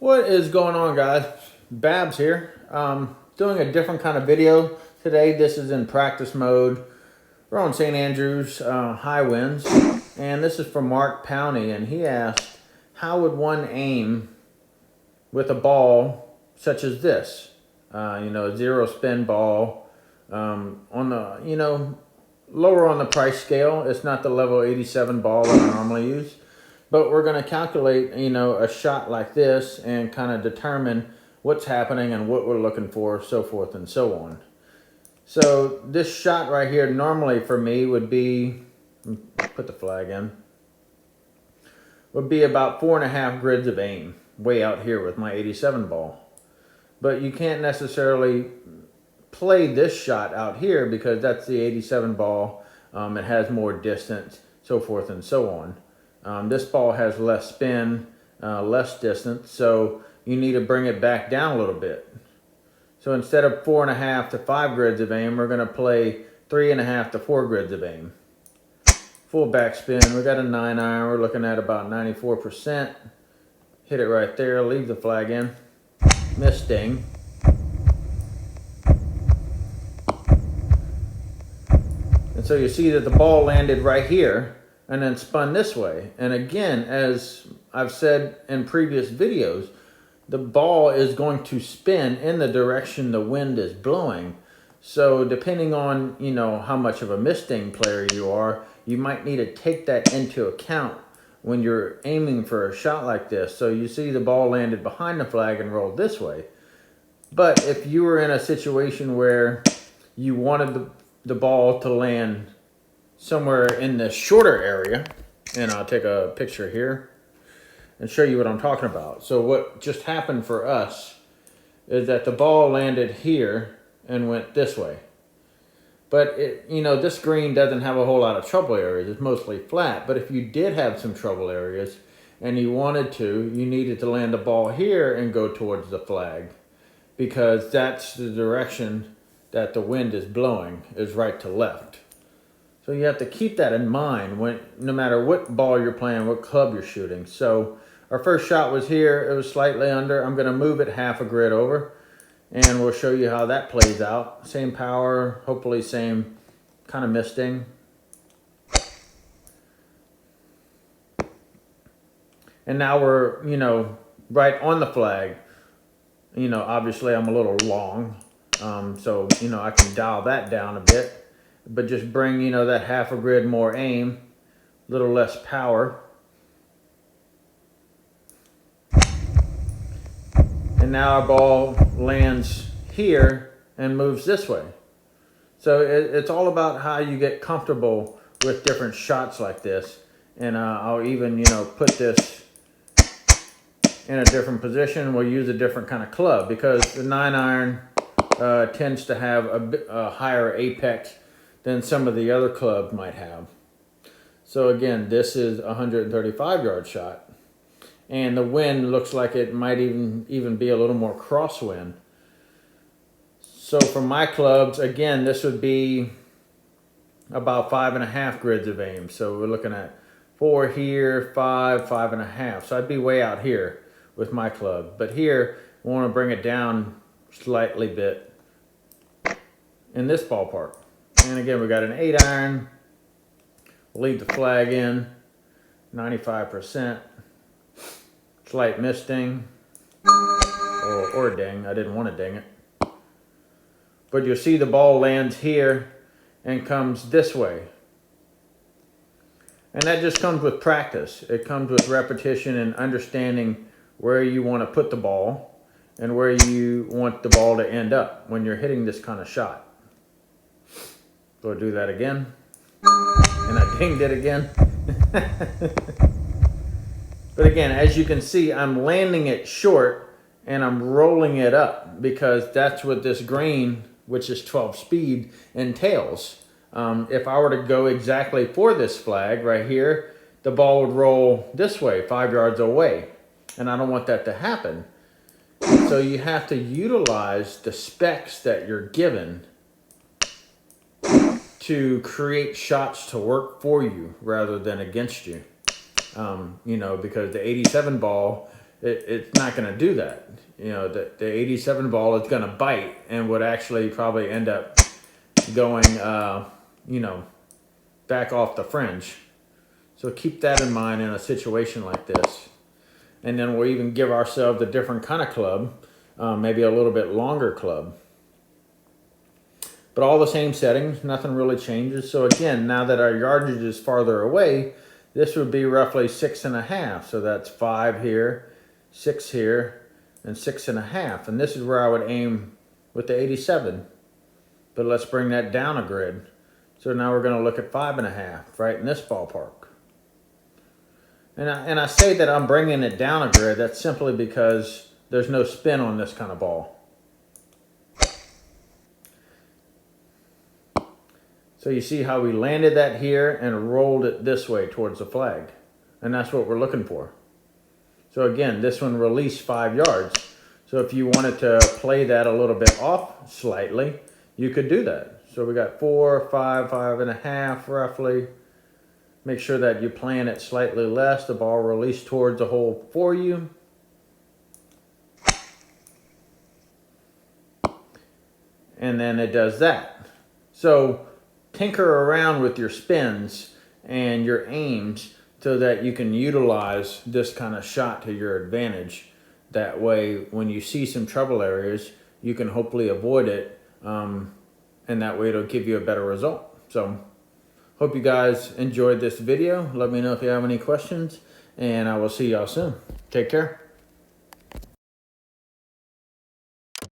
What is going on, guys? Babs here. Doing a different kind of video today. This is in practice mode. We're on St. Andrews, high winds. And this is from Mark Powney, and he asked, how would one aim with a ball such as this? A zero spin ball on the, lower on the price scale. It's not the level 87 ball that I normally use. But we're going to calculate, a shot like this and kind of determine what's happening and what we're looking for, so forth and so on. So this shot right here normally for me would be, put the flag in, would be about 4.5 grids of aim, way out here with my 87 ball. But you can't necessarily play this shot out here because that's the 87 ball. It has more distance, so forth and so on. This ball has less spin, less distance, so you need to bring it back down a little bit. So instead of 4.5 to 5 grids of aim, we're going to play 3.5 to 4 grids of aim. Full backspin, we got a 9-iron, we're looking at about 94%. Hit it right there, leave the flag in. Miss ding. And so you see that the ball landed right here and then spun this way. And again, as I've said in previous videos, the ball is going to spin in the direction the wind is blowing. So depending on, how much of a misting player you are, you might need to take that into account when you're aiming for a shot like this. So you see the ball landed behind the flag and rolled this way. But if you were in a situation where you wanted the ball to land somewhere in the shorter area, and I'll take a picture here and show you what I'm talking about. So what just happened for us is that the ball landed here and went this way. But this green doesn't have a whole lot of trouble areas. It's mostly flat. But if you did have some trouble areas and you wanted to, you needed to land the ball here and go towards the flag, because that's the direction that the wind is blowing, is right to left. So you have to keep that in mind no matter what ball you're playing, what club you're shooting. So our first shot was here. It was slightly under. I'm going to move it half a grid over, and we'll show you how that plays out. Same power, hopefully same kind of misting. And now we're, right on the flag. Obviously I'm a little long, so, I can dial that down a bit. But just bring, that half a grid more aim, a little less power. And now our ball lands here and moves this way. So it's all about how you get comfortable with different shots like this. And I'll even, put this in a different position. We'll use a different kind of club because the 9-iron tends to have a higher apex than some of the other clubs might have. So again, this is a 135-yard shot. And the wind looks like it might even be a little more crosswind. So for my clubs, again, this would be about 5.5 grids of aim. So we're looking at 4 here, 5, 5.5. So I'd be way out here with my club. But here, we want to bring it down slightly bit in this ballpark. And again, we got an 8-iron. We'll leave the flag in, 95%. Slight misting, or ding. I didn't want to ding it. But you'll see the ball lands here and comes this way. And that just comes with practice. It comes with repetition and understanding where you want to put the ball and where you want the ball to end up when you're hitting this kind of shot. Go do that again. And I dinged it again. But again, as you can see, I'm landing it short and I'm rolling it up because that's what this green, which is 12 speed, entails. If I were to go exactly for this flag right here, the ball would roll this way, 5 yards away. And I don't want that to happen. So you have to utilize the specs that you're given to create shots to work for you rather than against you. Because the 87 ball it's not going to do that. You know, the 87 ball is going to bite and would actually probably end up going, you know, back off the fringe. So keep that in mind in a situation like this. And then we'll even give ourselves a different kind of club, maybe a little bit longer club. But all the same settings, nothing really changes. So again, now that our yardage is farther away, this would be roughly 6.5. So that's 5 here, 6 here, and 6.5. And this is where I would aim with the 87. But let's bring that down a grid. So now we're going to look at 5.5, right in this ballpark. And I say that I'm bringing it down a grid, that's simply because there's no spin on this kind of ball. So you see how we landed that here and rolled it this way towards the flag. And that's what we're looking for. So again, this one released 5 yards. So if you wanted to play that a little bit off slightly, you could do that. So we got 4, 5, 5.5 roughly. Make sure that you plan it slightly less. The ball released towards the hole for you. And then it does that. So tinker around with your spins and your aims so that you can utilize this kind of shot to your advantage. That way, when you see some trouble areas, you can hopefully avoid it. And that way it'll give you a better result. So hope you guys enjoyed this video. Let me know if you have any questions, and I will see y'all soon. Take care.